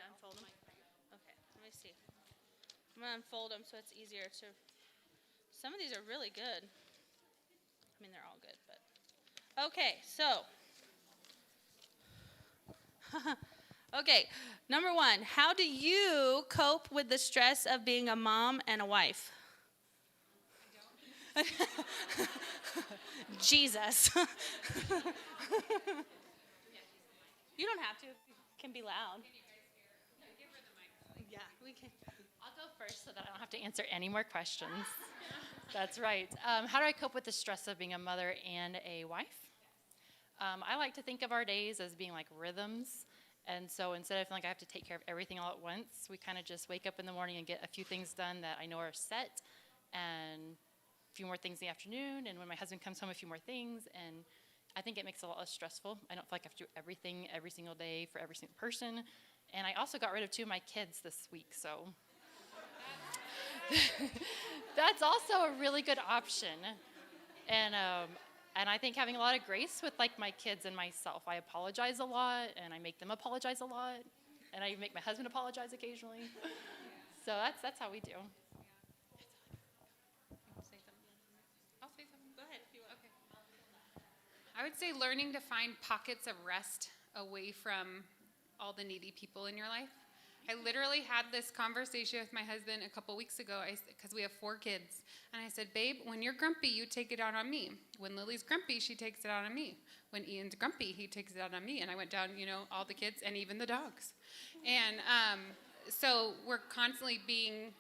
unfold them? Okay, let me see. I'm going to unfold them so it's easier to... Some of these are really good. I mean, they're all good, but... Okay, so... Okay, number one, how do you cope with the stress of being a mom and a wife? I don't. Jesus. You don't have to. It can be loud. Yeah, we can. I'll go first so that I don't have to answer any more questions. That's right. How do I cope with the stress of being a mother and a wife? I like to think of our days as being like rhythms. And so instead of feeling like I have to take care of everything all at once, we kind of just wake up in the morning and get a few things done that I know are set, and a few more things in the afternoon, and when my husband comes home, a few more things. And I think it makes it a lot less stressful. I don't feel like I have to do everything every single day for every single person. And I also got rid of 2 of my kids this week, so that's also a really good option. And I think having a lot of grace with like my kids and myself. I apologize a lot, and I make them apologize a lot, and I make my husband apologize occasionally. So that's how we do. I'll say something. Go ahead if you want. Okay. I would say learning to find pockets of rest away from all the needy people in your life. I literally had this conversation with my husband a couple weeks ago because we have 4 kids. And I said, babe, when you're grumpy, you take it out on me. When Lily's grumpy, she takes it out on me. When Ian's grumpy, he takes it out on me. And I went down, all the kids and even the dogs. And so we're constantly being,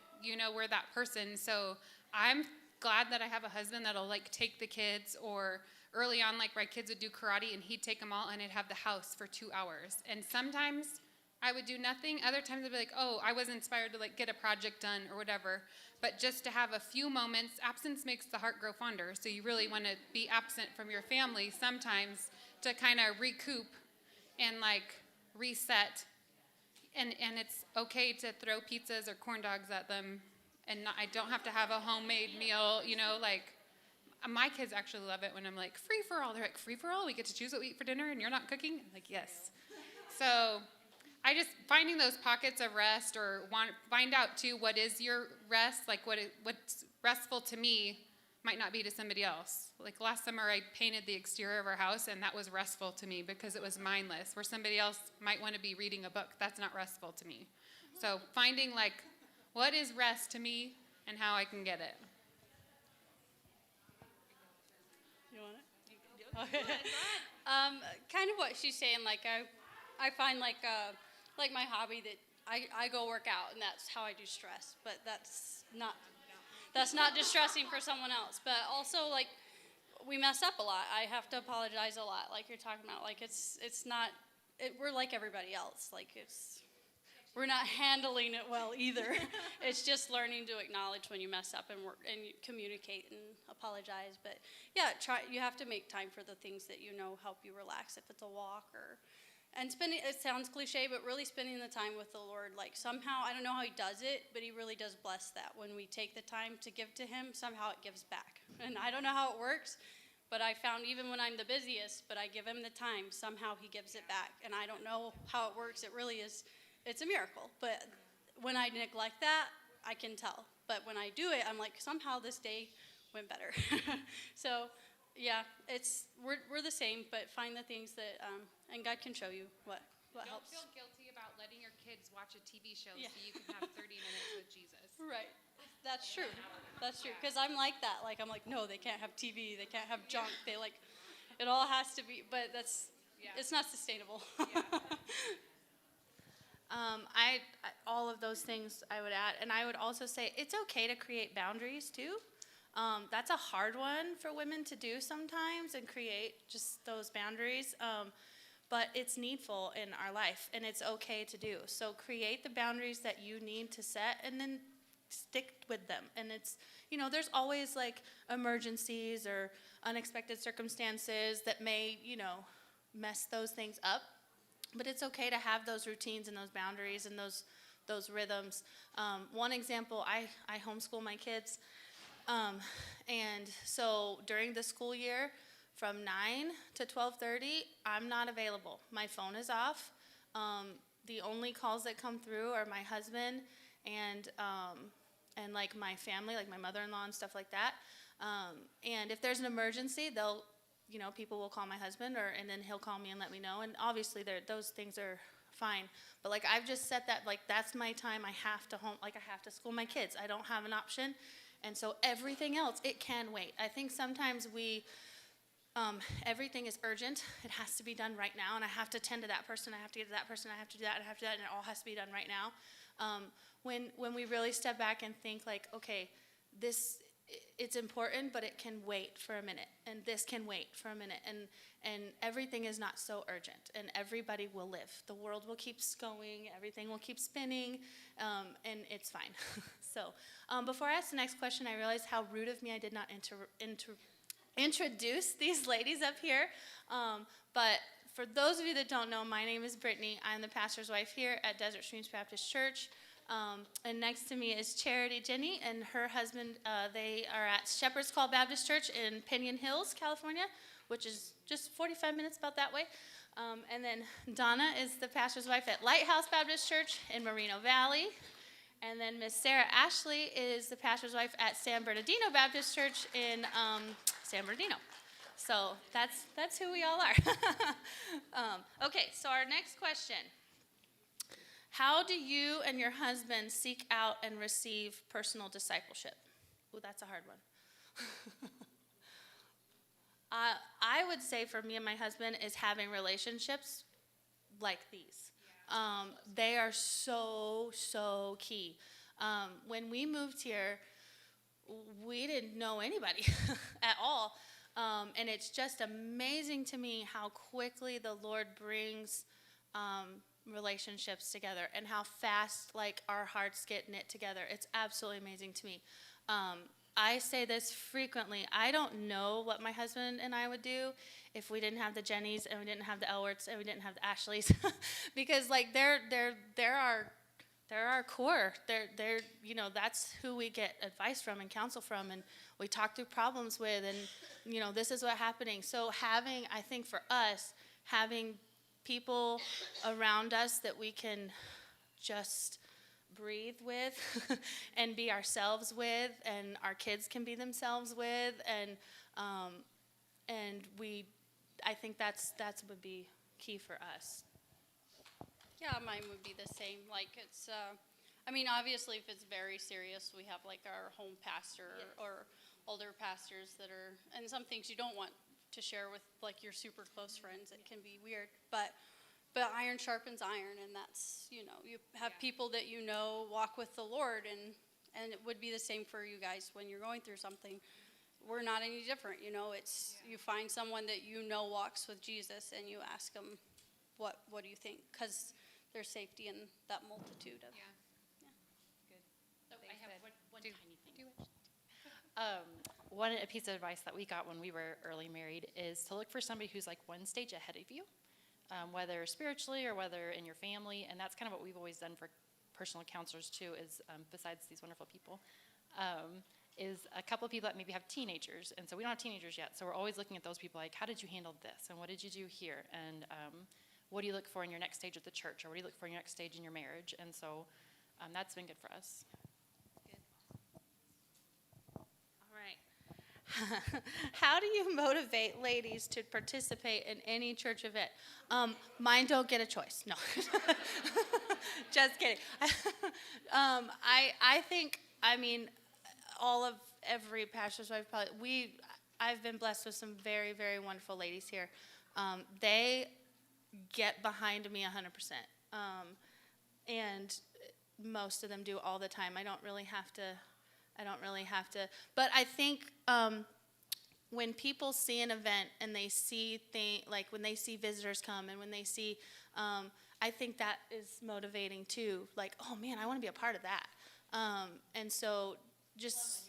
we're that person. So I'm glad that I have a husband that'll like take the kids, or early on, like my kids would do karate and he'd take them all and I'd have the house for 2 hours. And sometimes I would do nothing. Other times I'd be like, oh, I was inspired to like get a project done or whatever. But just to have a few moments, absence makes the heart grow fonder. So you really want to be absent from your family sometimes to kind of recoup and like reset. And it's okay to throw pizzas or corn dogs at them. And I don't have to have a homemade meal, like my kids actually love it when I'm like, free for all. They're like, free for all? We get to choose what we eat for dinner and you're not cooking? I'm like, yes. So I just finding those pockets of rest, or find out too what is your rest, like what's restful to me might not be to somebody else. Like last summer I painted the exterior of our house and that was restful to me because it was mindless, where somebody else might want to be reading a book. That's not restful to me. So finding like what is rest to me and how I can get it. You want it? Okay. Kind of what she's saying, like I find like my hobby that I go work out, and that's how I do stress, but that's not distressing for someone else. But also, like, we mess up a lot. I have to apologize a lot, like you're talking about. Like it's not we're like everybody else. Like we're not handling it well either. It's just learning to acknowledge when you mess up and work and you communicate and apologize. But yeah, you have to make time for the things that help you relax. If it's a walk and spending, it sounds cliche, but really spending the time with the Lord. Like somehow, I don't know how he does it, but he really does bless that. When we take the time to give to him, somehow it gives back. And I don't know how it works, but I found even when I'm the busiest, but I give him the time, somehow he gives it back. And I don't know how it works. It really is, it's a miracle. But when I neglect that, I can tell. But when I do it, I'm like, somehow this day went better. So yeah, we're the same, but find the things that, and God can show you what helps. Don't feel guilty about letting your kids watch a TV show so you can have 30 minutes with Jesus. Right. That's true. That's true. Because I'm like that. Like, I'm like, no, they can't have TV. They can't have junk. They like, it all has to be, but it's not sustainable. All of those things I would add. And I would also say it's okay to create boundaries too. That's a hard one for women to do sometimes, and create just those boundaries. But it's needful in our life, and it's okay to do. So create the boundaries that you need to set, and then stick with them. And it's, there's always like emergencies or unexpected circumstances that may, mess those things up. But it's okay to have those routines and those boundaries and those rhythms. One example, I homeschool my kids. And so during the school year, from 9 to 12:30, I'm not available. My phone is off. the only calls that come through are my husband and like my family, like my mother-in-law and stuff like that. And if there's an emergency, they'll, people will call my husband, and then he'll call me and let me know. And obviously, those things are fine. But like I've just set that, like that's my time. I have to I have to school my kids. I don't have an option. And so everything else, it can wait. I think sometimes everything is urgent. It has to be done right now, and I have to tend to that person. I have to get to that person. I have to do that. I have to do that, and it all has to be done right now. When we really step back and think like, okay, it's important, but it can wait for a minute, and this can wait for a minute, and everything is not so urgent, and everybody will live. The world will keep going, everything will keep spinning, and it's fine. So before I ask the next question, I realized how rude of me I did not introduce these ladies up here. But for those of you that don't know, my name is Brittany. I'm the pastor's wife here at Desert Streams Baptist Church. And next to me is Charity Jenny and her husband. They are at Shepherd's Call Baptist Church in Pinion Hills, California, which is just 45 minutes about that way. And then Donna is the pastor's wife at Lighthouse Baptist Church in Moreno Valley. And then Miss Sarah Ashley is the pastor's wife at San Bernardino Baptist Church in San Bernardino. So that's who we all are. Okay, so our next question. How do you and your husband seek out and receive personal discipleship? Ooh, that's a hard one. I would say for me and my husband is having relationships like these. They are so key. When we moved here, we didn't know anybody at all. And it's just amazing to me how quickly the Lord brings relationships together and how fast like our hearts get knit together. It's absolutely amazing to me. I say this frequently. I don't know what my husband and I would do if we didn't have the Jennys and we didn't have the Elwerts and we didn't have the Ashleys, because like they're our core. They're that's who we get advice from and counsel from, and we talk through problems with, and this is what's happening. So I think for us, having people around us that we can just breathe with and be ourselves with, and our kids can be themselves with, and I think that's would be key for us. Yeah, mine would be the same. Like it's, obviously if it's very serious, we have like our home pastor or older pastors that are, and some things you don't want to share with like your super close friends. It can be weird, but iron sharpens iron, and that's, you have people that walk with the Lord, and it would be the same for you guys when you're going through something. We're not any different, it's, you find someone that walks with Jesus, and you ask them, what do you think? Because there's safety in that multitude of. Yeah. Good. Oh, I have one tiny thing. One piece of advice that we got when we were early married is to look for somebody who's like one stage ahead of you, whether spiritually or whether in your family. And that's kind of what we've always done for personal counselors too, is besides these wonderful people, is a couple of people that maybe have teenagers. And so we don't have teenagers yet. So we're always looking at those people like, how did you handle this? And what did you do here? And what do you look for in your next stage of the church? Or what do you look for in your next stage in your marriage? And so that's been good for us. How do you motivate ladies to participate in any church event? Mine don't get a choice. No. Just kidding. I think, every pastor's wife probably, I've been blessed with some very, very wonderful ladies here. They get behind me 100%. And most of them do all the time. I don't really have to, but I think when people see an event and they see like when they see visitors come and when they see, I think that is motivating too. Like, oh man, I want to be a part of that. And so just,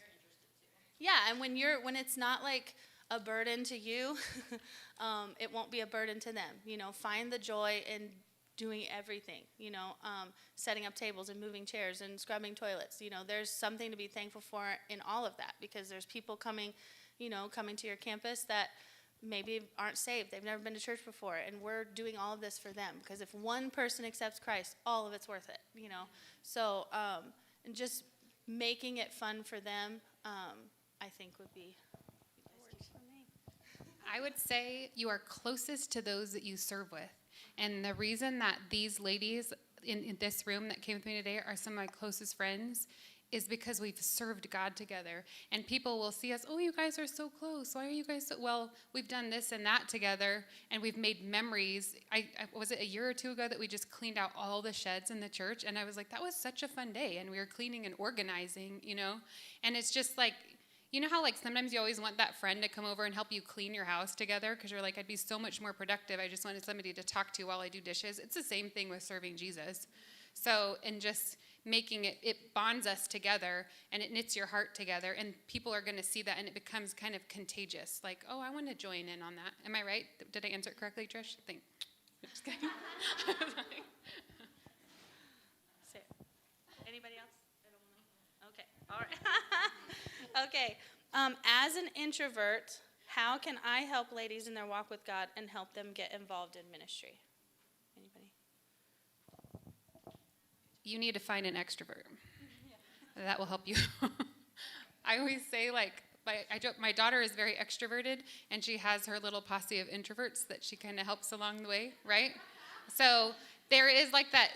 yeah, and when it's not like a burden to you, it won't be a burden to them. Find the joy in doing everything, setting up tables and moving chairs and scrubbing toilets. There's something to be thankful for in all of that, because there's people coming to your campus that maybe aren't saved. They've never been to church before, and we're doing all of this for them. Because if one person accepts Christ, all of it's worth it, you know. So, and just making it fun for them, I think would be. I would say you are closest to those that you serve with. And the reason that these ladies in this room that came with me today are some of my closest friends is because we've served God together. And people will see us, oh, you guys are so close. Why are you guys so, well, we've done this and that together, and we've made memories. Was it a year or two ago that we just cleaned out all the sheds in the church? And I was like, that was such a fun day. And we were cleaning and organizing, you know? And it's just like, you know how like sometimes you always want that friend to come over and help you clean your house together because you're like, I'd be so much more productive. I just wanted somebody to talk to while I do dishes. It's the same thing with serving Jesus. So, and just making it bonds us together, and it knits your heart together, and people are going to see that, and it becomes kind of contagious. Like, oh, I want to join in on that. Am I right? Did I answer it correctly, Trish? Just kidding. Say it. Anybody else? I don't know. Okay. All right. Okay. As an introvert, how can I help ladies in their walk with God and help them get involved in ministry? Anybody? You need to find an extrovert. That will help you. I always say, like, my daughter is very extroverted, and she has her little posse of introverts that she kind of helps along the way, right? So there is like that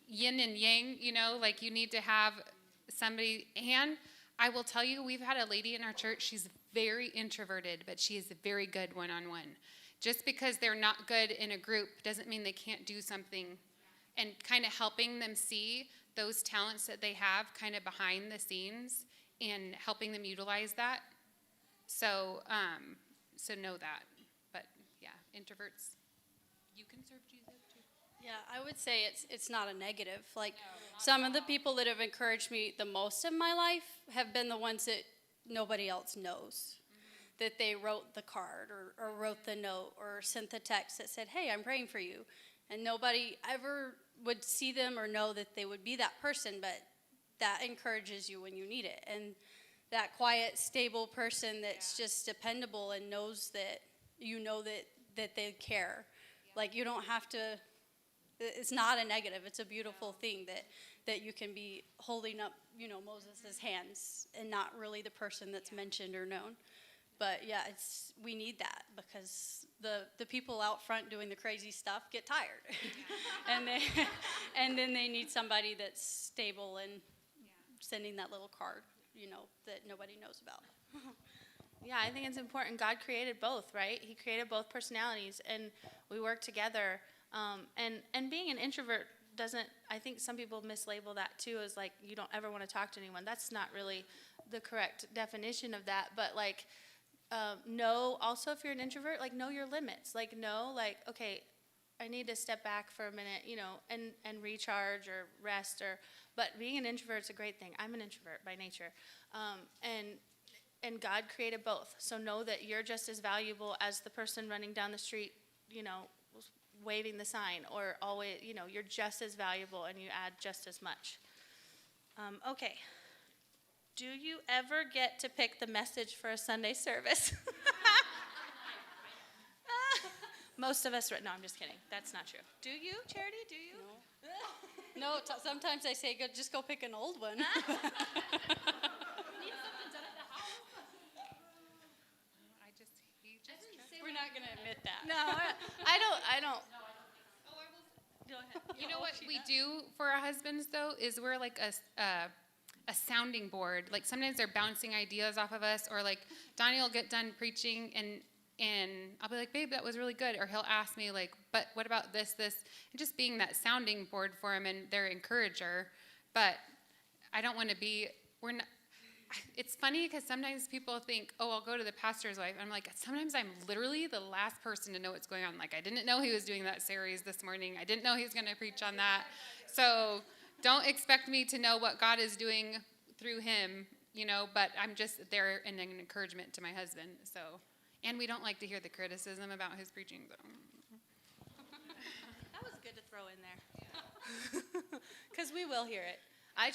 yin and yang, you know, like you need to have somebody. And I will tell you, we've had a lady in our church, she's very introverted, but she is very good one-on-one. Just because they're not good in a group doesn't mean they can't do something, and kind of helping them see those talents that they have kind of behind the scenes and helping them utilize that. So, so know that. But yeah, introverts, you can serve Jesus too. Yeah, I would say it's not a negative. Like some of the people that have encouraged me the most in my life have been the ones that nobody else knows. That they wrote the card or wrote the note or sent the text that said, hey, I'm praying for you. And nobody ever would see them or know that they would be that person, but that encourages you when you need it. And that quiet, stable person that's just dependable and knows that you know that they care. Like you don't have to, it's not a negative. It's a beautiful thing that you can be holding up, you know, Moses' hands and not really the person that's mentioned or known. But yeah, we need that because the people out front doing the crazy stuff get tired, and then they need somebody that's stable and sending that little card, you know, that nobody knows about. Yeah, I think it's important. God created both, right? He created both personalities, and we work together. And being an introvert doesn't, I think some people mislabel that too as like you don't ever want to talk to anyone. That's not really the correct definition of that, but like, know also if you're an introvert, like know your limits. Like know, like, okay, I need to step back for a minute, you know, and recharge or rest but being an introvert is a great thing. I'm an introvert by nature. And God created both. So know that you're just as valuable as the person running down the street, you know, waving the sign, or always, you know, you're just as valuable and you add just as much. Okay. Do you ever get to pick the message for a Sunday service? Most of us, no, I'm just kidding. That's not true. Do you, Charity? Do you? No, sometimes I say, just go pick an old one. We're not going to admit that. No, I don't. Go ahead. You know what we do for our husbands, though, is we're like a sounding board. Like sometimes they're bouncing ideas off of us, or like Donnie will get done preaching and I'll be like, babe, that was really good. Or he'll ask me like, but what about this? And just being that sounding board for him and their encourager. But I don't want to be, it's funny because sometimes people think, oh, I'll go to the pastor's wife. I'm like, sometimes I'm literally the last person to know what's going on. Like, I didn't know he was doing that series this morning. I didn't know he was going to preach on that. So don't expect me to know what God is doing through him, you know, but I'm just there in an encouragement to my husband. So, and we don't like to hear the criticism about his preaching. So. That was good to throw in there. Because we will hear it. I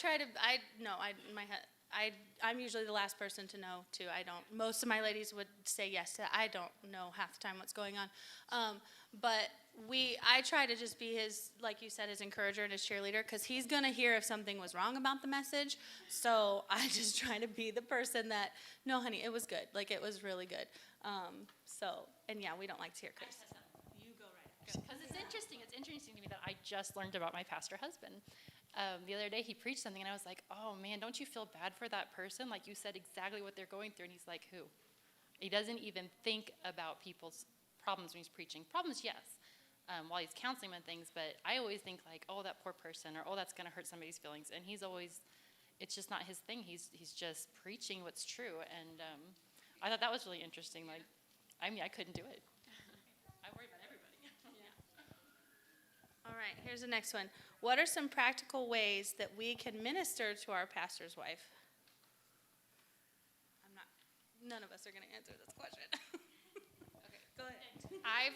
I'm usually the last person to know too. Most of my ladies would say yes to, I don't know half the time what's going on. But I try to just be his, like you said, his encourager and his cheerleader, because he's going to hear if something was wrong about the message. So I just try to be the person that, no, honey, it was good. Like, it was really good. And yeah, we don't like to hear criticism. You go right ahead. Because it's interesting to me that I just learned about my pastor husband. The other day he preached something and I was like, oh man, don't you feel bad for that person? Like, you said exactly what they're going through. And he's like, who? He doesn't even think about people's problems when he's preaching. Problems, yes, while he's counseling them and things, but I always think like, oh, that poor person, or oh, that's going to hurt somebody's feelings. And he's always, it's just not his thing. He's just preaching what's true. And I thought that was really interesting. Like, I mean, I couldn't do it. I worry about everybody. All right, here's the next one. What are some practical ways that we can minister to our pastor's wife? None of us are going to answer this question. Okay, go ahead.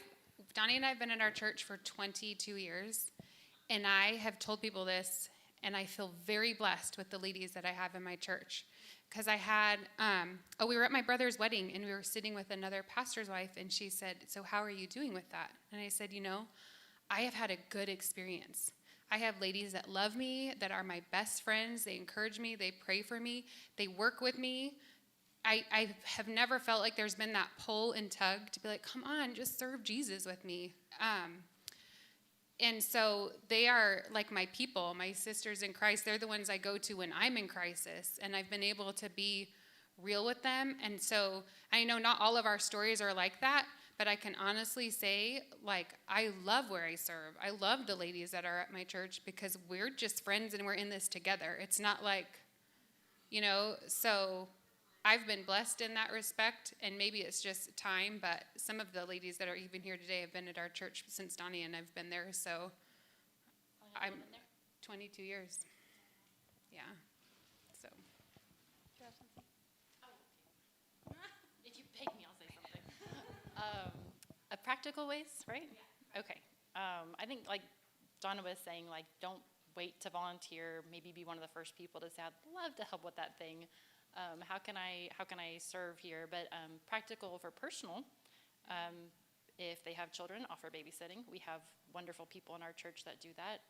Donnie and I have been in our church for 22 years, and I have told people this, and I feel very blessed with the ladies that I have in my church. Because I had, we were at my brother's wedding, and we were sitting with another pastor's wife, and she said, so how are you doing with that? And I said, I have had a good experience. I have ladies that love me, that are my best friends. They encourage me. They pray for me. They work with me. I have never felt like there's been that pull and tug to be like, come on, just serve Jesus with me. And so they are like my people, my sisters in Christ. They're the ones I go to when I'm in crisis. And I've been able to be real with them. And so I know not all of our stories are like that, but I can honestly say, like, I love where I serve. I love the ladies that are at my church because we're just friends and we're in this together. It's not like, so I've been blessed in that respect, and maybe it's just time, but some of the ladies that are even here today have been at our church since Donnie and I've been there, so I'm 22 years. Yeah, so. If you peg me, I'll say something. Practical ways, right? Yeah. Okay. I think, like Donna was saying, like, don't wait to volunteer. Maybe be one of the first people to say, I'd love to help with that thing. How can I serve here? But practical for personal, if they have children, offer babysitting. We have wonderful people in our church that do that.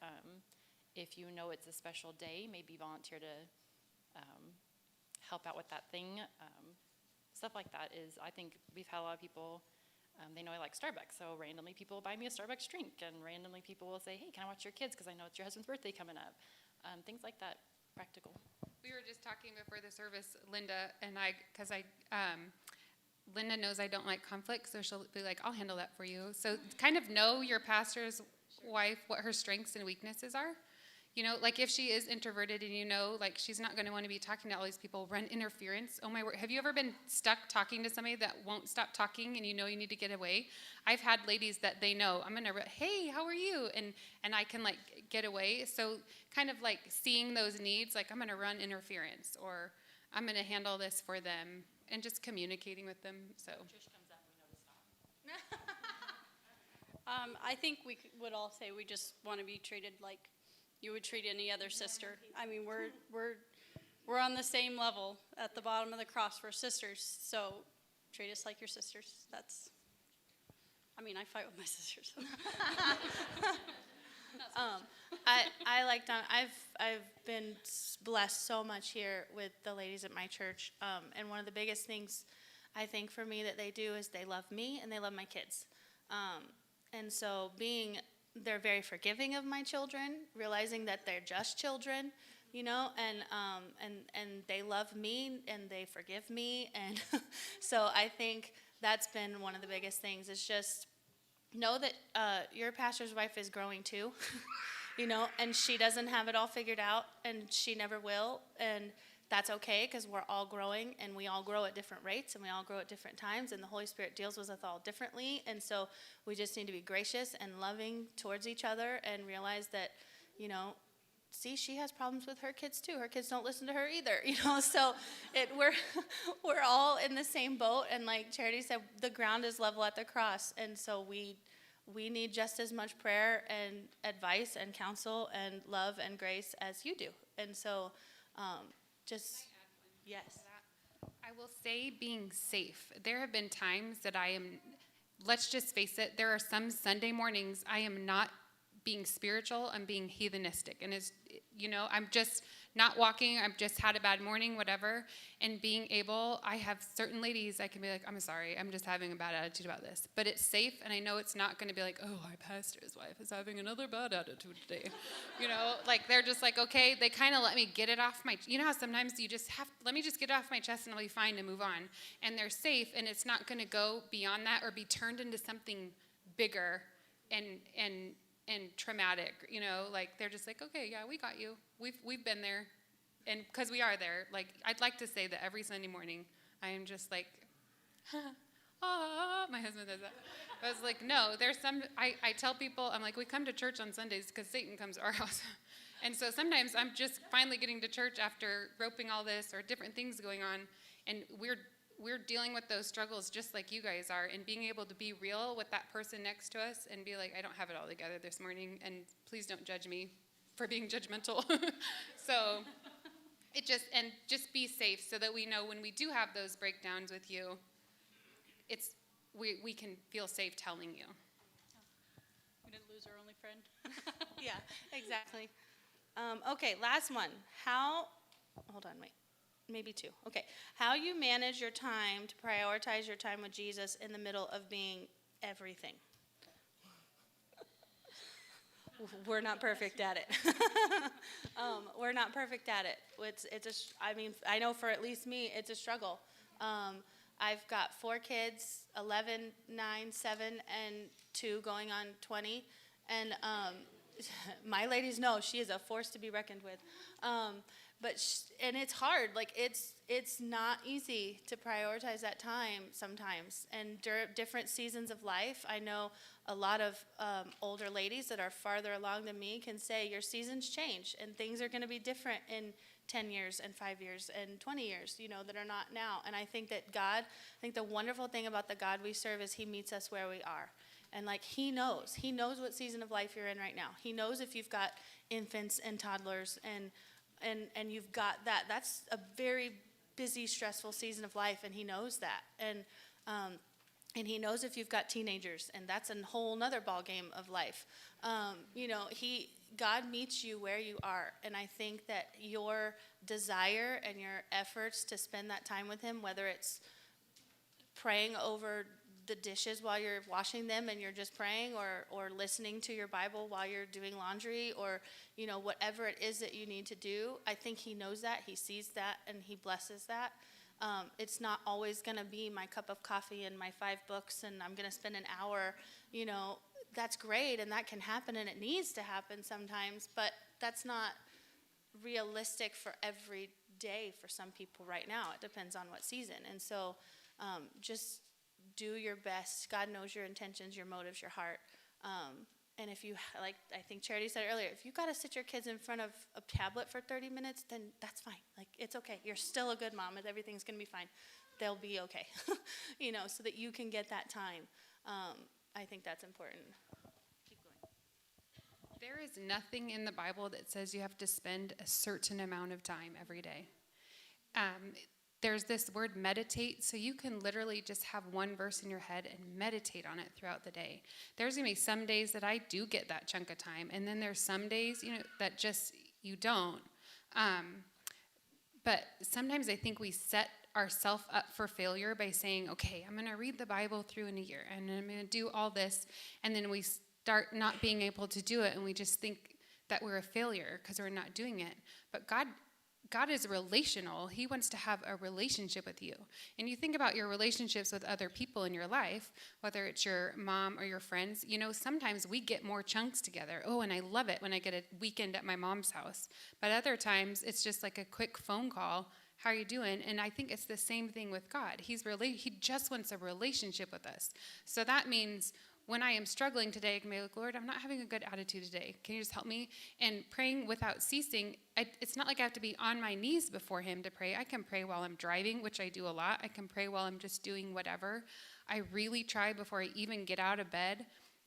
If you know it's a special day, maybe volunteer to help out with that thing. Stuff like that is, I think we've had a lot of people, they know I like Starbucks, so randomly people will buy me a Starbucks drink, and randomly people will say, hey, can I watch your kids because I know it's your husband's birthday coming up. Things like that, practical. We were just talking before the service, Linda and I, because Linda knows I don't like conflict, so she'll be like, I'll handle that for you. So kind of know your pastor's wife, what her strengths and weaknesses are. Like if she is introverted and like she's not going to want to be talking to all these people, run interference. Oh my word. Have you ever been stuck talking to somebody that won't stop talking and you need to get away? I've had ladies that they know, I'm going to, hey, how are you? And I can like get away. So kind of like seeing those needs, like I'm going to run interference or I'm going to handle this for them and just communicating with them. So. Trish comes up, we know to stop. I think we would all say we just want to be treated like you would treat any other sister. I mean, we're on the same level at the bottom of the cross. We're sisters, so treat us like your sisters. I fight with my sisters. I like Donna. I've been blessed so much here with the ladies at my church, and one of the biggest things I think for me that they do is they love me and they love my kids, and so they're very forgiving of my children, realizing that they're just children, and they love me and they forgive me. And so I think that's been one of the biggest things is just know that your pastor's wife is growing too, and she doesn't have it all figured out and she never will. And that's okay because we're all growing and we all grow at different rates and we all grow at different times and the Holy Spirit deals with us all differently. And so we just need to be gracious and loving towards each other and realize that, see, she has problems with her kids too. Her kids don't listen to her either, so we're all in the same boat. And like Charity said, the ground is level at the cross. And so we need just as much prayer and advice and counsel and love and grace as you do. And so, just. Yes. I will say being safe. There have been times that let's just face it, there are some Sunday mornings I am not being spiritual, I'm being heathenistic. And I'm just not walking, I've just had a bad morning, whatever. And being able, I have certain ladies I can be like, I'm sorry, I'm just having a bad attitude about this. But it's safe, and I know it's not going to be like, oh, our pastor's wife is having another bad attitude today. They're just like, okay, they kind of let me get it off how sometimes you just let me just get it off my chest and I'll be fine to move on. And they're safe, and it's not going to go beyond that or be turned into something bigger and traumatic, they're just like, okay, yeah, we got you. We've been there. And because we are there, I'd like to say that every Sunday morning, I am just like, my husband does that. I was like, no, I tell people, I'm like, we come to church on Sundays because Satan comes to our house. And so sometimes I'm just finally getting to church after roping all this or different things going on. And we're dealing with those struggles just like you guys are, and being able to be real with that person next to us and be like, I don't have it all together this morning, and please don't judge me for being judgmental. So just be safe so that we know when we do have those breakdowns with you, we can feel safe telling you. We didn't lose our only friend. Yeah, exactly. Okay, last one. Hold on, wait. Maybe two. Okay. How you manage your time to prioritize your time with Jesus in the middle of being everything. We're not perfect at it. We're not perfect at it. I know for at least me, it's a struggle. I've got 4 kids, 11, 9, 7, and 2 going on 20. And my ladies know she is a force to be reckoned with. And it's hard. It's not easy to prioritize that time sometimes. And different seasons of life, I know a lot of older ladies that are farther along than me can say your seasons change and things are going to be different in 10 years and 5 years and 20 years, that are not now. And I think that the wonderful thing about the God we serve is he meets us where we are. And he knows what season of life you're in right now. He knows if you've got infants and toddlers and you've got that's a very busy, stressful season of life, and he knows that. And he knows if you've got teenagers, and that's a whole nother ball game of life. God meets you where you are, and I think that your desire and your efforts to spend that time with him, whether it's praying over the dishes while you're washing them and you're just praying, or listening to your Bible while you're doing laundry, or whatever it is that you need to do, I think he knows that, he sees that, and he blesses that. It's not always going to be my cup of coffee and my 5 books and I'm going to spend an hour. That's great, and that can happen, and it needs to happen sometimes, but that's not realistic for every day for some people right now. It depends on what season. And so just do your best. God knows your intentions, your motives, your heart. And if you, I think Charity said earlier, if you got to sit your kids in front of a tablet for 30 minutes, then that's fine. It's okay. You're still a good mom, and everything's going to be fine. They'll be okay, so that you can get that time. I think that's important. Keep going. There is nothing in the Bible that says you have to spend a certain amount of time every day. There's this word meditate, so you can literally just have one verse in your head and meditate on it throughout the day. There's going to be some days that I do get that chunk of time, and then there's some days, that just you don't. But sometimes I think we set ourselves up for failure by saying, okay, I'm going to read the Bible through in a year, and I'm going to do all this, and then we start not being able to do it, and we just think that we're a failure because we're not doing it. But God is relational. He wants to have a relationship with you. And you think about your relationships with other people in your life, whether it's your mom or your friends, sometimes we get more chunks together. Oh, and I love it when I get a weekend at my mom's house. But other times it's just like a quick phone call. How are you doing? And I think it's the same thing with God. He just wants a relationship with us. So that means when I am struggling today, I can be like, Lord, I'm not having a good attitude today. Can you just help me? And praying without ceasing, it's not like I have to be on my knees before him to pray. I can pray while I'm driving, which I do a lot. I can pray while I'm just doing whatever. I really try before I even get out of bed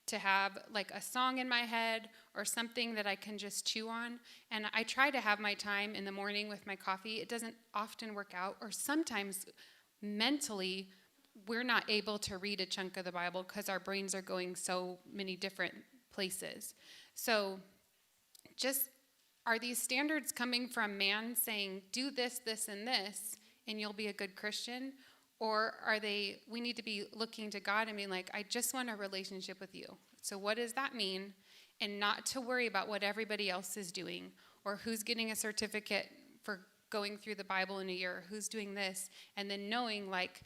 to have like a song in my head or something that I can just chew on. And I try to have my time in the morning with my coffee. It doesn't often work out, or sometimes mentally we're not able to read a chunk of the Bible because our brains are going so many different places. So just, are these standards coming from man saying, do this, this, and this, and you'll be a good Christian? Or are they, we need to be looking to God and being like, I just want a relationship with you. So what does that mean? And not to worry about what everybody else is doing, or who's getting a certificate for going through the Bible in a year, or who's doing this. And then knowing like,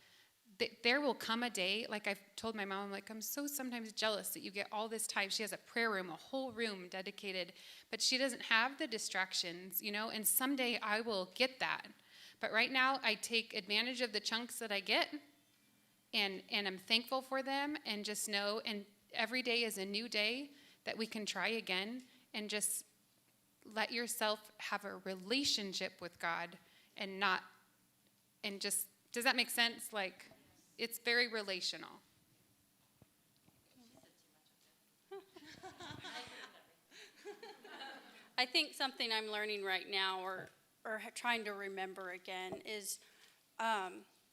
there will come a day, like I've told my mom, like, I'm so sometimes jealous that you get all this time. She has a prayer room, a whole room dedicated, but she doesn't have the distractions, you know, and someday I will get that. But right now I take advantage of the chunks that I get, and I'm thankful for them, and just know, and every day is a new day that we can try again, and just let yourself have a relationship with God, and not, and just, does that make sense? Like, it's very relational. I think something I'm learning right now, or trying to remember again, is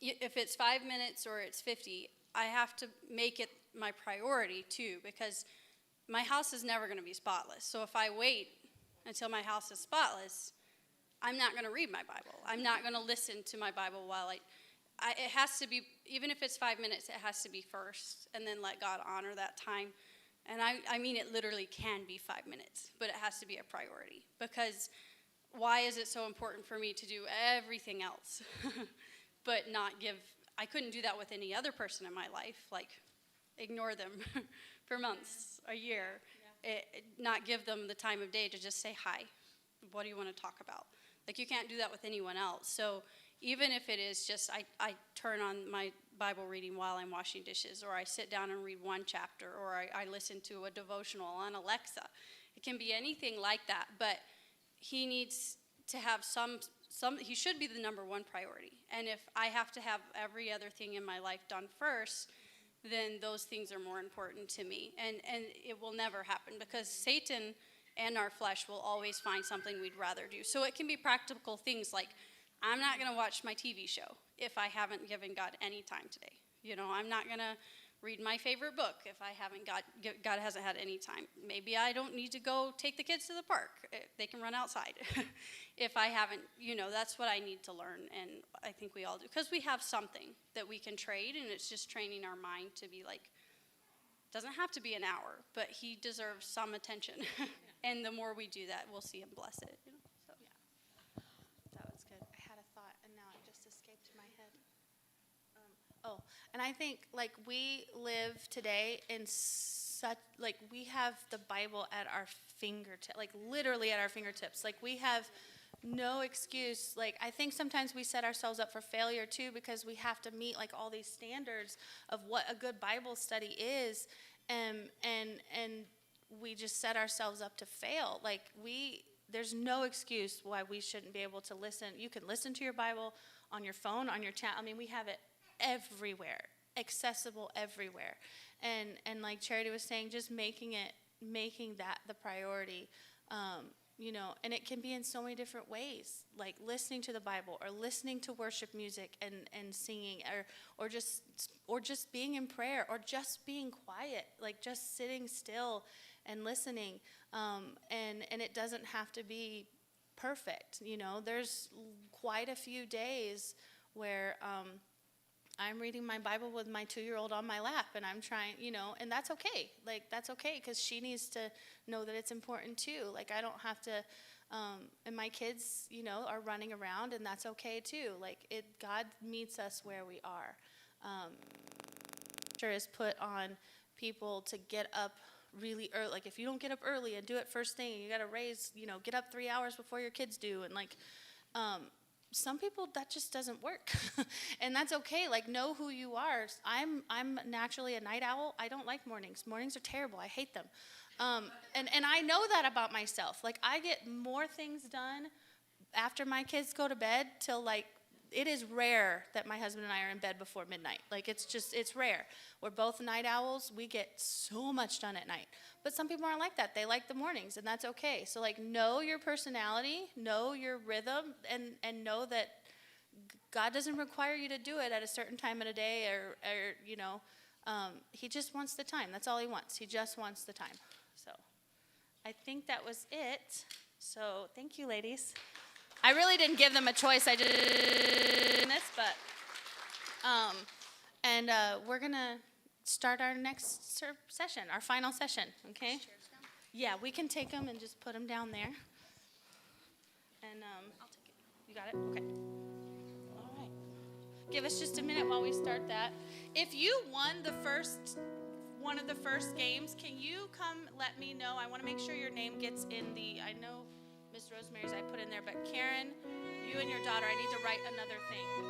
if it's 5 minutes or it's 50, I have to make it my priority too, because my house is never going to be spotless. So if I wait until my house is spotless, I'm not going to read my Bible. I'm not going to listen to my Bible while it has to be, even if it's 5 minutes, it has to be first, and then let God honor that time. And I mean, it literally can be 5 minutes, but it has to be a priority. Because why is it so important for me to do everything else, but not give, I couldn't do that with any other person in my life, like ignore them for months, a year, not give them the time of day to just say, hi, what do you want to talk about? Like, you can't do that with anyone else. So even if it is just, I turn on my Bible reading while I'm washing dishes, or I sit down and read one chapter, or I listen to a devotional on Alexa. It can be anything like that, but he needs to have some, he should be the number one priority. And if I have to have every other thing in my life done first, then those things are more important to me. And it will never happen, because Satan and our flesh will always find something we'd rather do. So it can be practical things like, I'm not going to watch my TV show if I haven't given God any time today. You know, I'm not going to read my favorite book if I haven't God hasn't had any time. Maybe I don't need to go take the kids to the park. They can run outside. If I haven't, you know, that's what I need to learn, and I think we all do. Because we have something that we can trade, and it's just training our mind to be like, doesn't have to be an hour, but he deserves some attention. And the more we do that, we'll see him bless it. You know? So. Yeah. That was good. I had a thought, and now it just escaped my head. And I think, like, we live today in such, like, we have the Bible at our fingertips, like, literally at our fingertips. Like, we have no excuse. Like, I think sometimes we set ourselves up for failure, too, because we have to meet, like, all these standards of what a good Bible study is, and we just set ourselves up to fail. Like, there's no excuse why we shouldn't be able to listen. You can listen to your Bible on your phone, on your I mean, we have it everywhere, accessible everywhere. And like Charity was saying, just making that the priority, you know, and it can be in so many different ways, like listening to the Bible, or listening to worship music and singing, or just being in prayer, or just being quiet, like just sitting still and listening. And it doesn't have to be perfect, you know. There's quite a few days where I'm reading my Bible with my 2-year-old on my lap, and I'm trying, you know, and that's okay. Like, that's okay, because she needs to know that it's important too. Like, I don't have to, and my kids, you know, are running around, and that's okay too. Like, God meets us where we are. Sure is put on people to get up really early. Like, if you don't get up early and do it first thing, you got to get up 3 hours before your kids do, and like, some people, that just doesn't work. And that's okay. Like, know who you are. I'm naturally a night owl. I don't like mornings. Mornings are terrible. I hate them. And I know that about myself. Like, I get more things done after my kids go to bed till like it is rare that my husband and I are in bed before midnight. Like, it's rare. We're both night owls. We get so much done at night. But some people aren't like that. They like the mornings, and that's okay. So, like, know your personality, know your rhythm, and know that God doesn't require you to do it at a certain time of the day or he just wants the time. That's all he wants. He just wants the time. So I think that was it. So thank you, ladies. I really didn't give them a choice. I just did this, but we're gonna start our next session, our final session. Okay? Yeah, we can take them and just put them down there. And I'll take it. You got it? Okay. All right. Give us just a minute while we start that. If you won one of the first games, can you come let me know? I want to make sure your name gets in I know Miss Rosemary's I put in there, but Karen, you and your daughter, I need to write another thing.